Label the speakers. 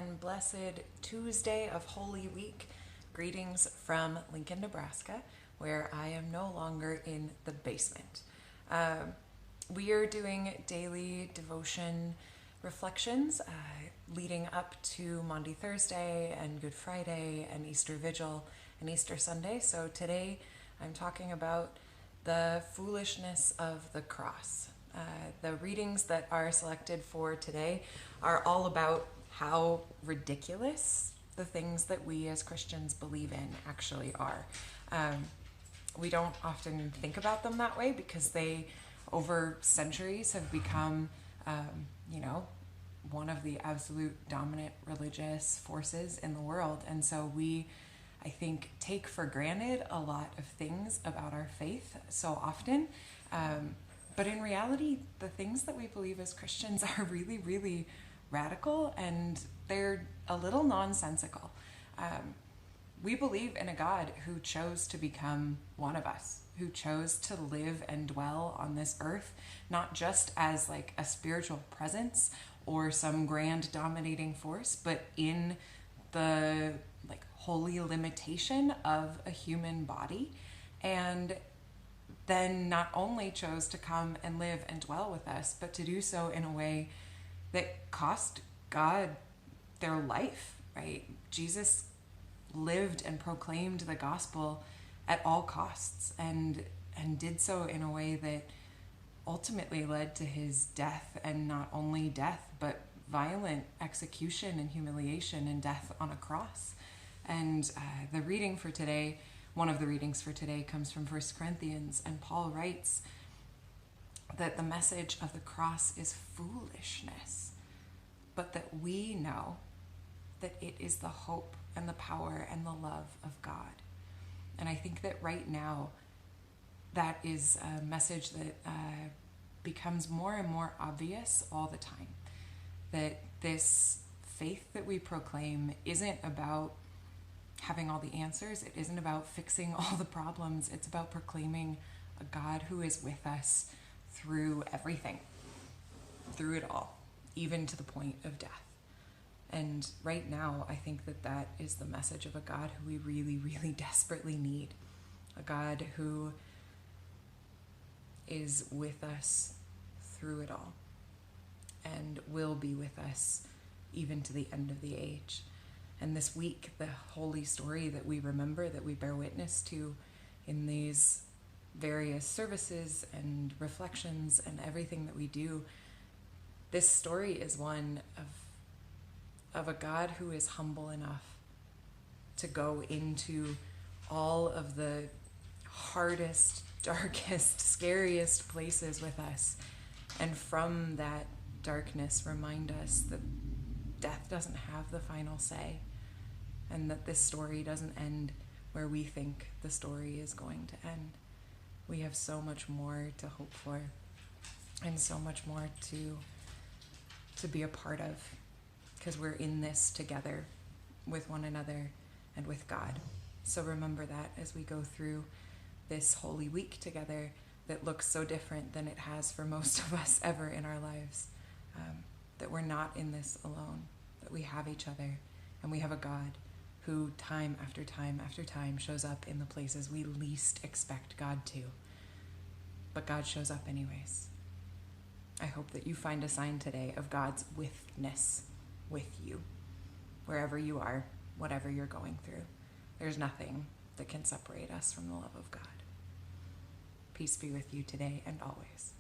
Speaker 1: and blessed Tuesday of Holy Week. Greetings from Lincoln, Nebraska, where I am no longer in the basement. We are doing daily devotion reflections leading up to Maundy Thursday and Good Friday and Easter Vigil and Easter Sunday. So today I'm talking about the foolishness of the cross. The readings that are selected for today are all about how ridiculous the things that we as Christians believe in actually are. We don't often think about them that way because they, over centuries, have become, one of the absolute dominant religious forces in the world. And so we, I think, take for granted a lot of things about our faith so often. But in reality, the things that we believe as Christians are really, really radical, and they're a little nonsensical. We believe in a God who chose to become one of us, who chose to live and dwell on this earth, not just as like a spiritual presence or some grand dominating force, but in the like holy limitation of a human body. And then not only chose to come and live and dwell with us, but to do so in a way that cost God their life, right? Jesus lived and proclaimed the gospel at all costs and did so in a way that ultimately led to his death, and not only death, but violent execution and humiliation and death on a cross. And the reading for today, one of the readings for today, comes from 1 Corinthians, and Paul writes that the message of the cross is foolishness, but that we know that it is the hope and the power and the love of God. And I think that right now, that is a message that becomes more and more obvious all the time. That this faith that we proclaim isn't about having all the answers. It isn't about fixing all the problems. It's about proclaiming a God who is with us through everything, through it all, even to the point of death. And right now, I think that that is the message of a God who we really, really desperately need. A God who is with us through it all and will be with us even to the end of the age. And this week, the holy story that we remember, that we bear witness to in these various services and reflections and everything that we do, this story is one of a God who is humble enough to go into all of the hardest, darkest, scariest places with us, and from that darkness remind us that death doesn't have the final say, and that this story doesn't end where we think the story is going to end. We have so much more to hope for, and so much more to be a part of, because we're in this together with one another and with God. So remember that as we go through this Holy Week together that looks so different than it has for most of us ever in our lives, that we're not in this alone, that we have each other, and we have a God who time after time after time shows up in the places we least expect God to. But God shows up anyways. I hope that you find a sign today of God's withness with you, wherever you are, whatever you're going through. There's nothing that can separate us from the love of God. Peace be with you today and always.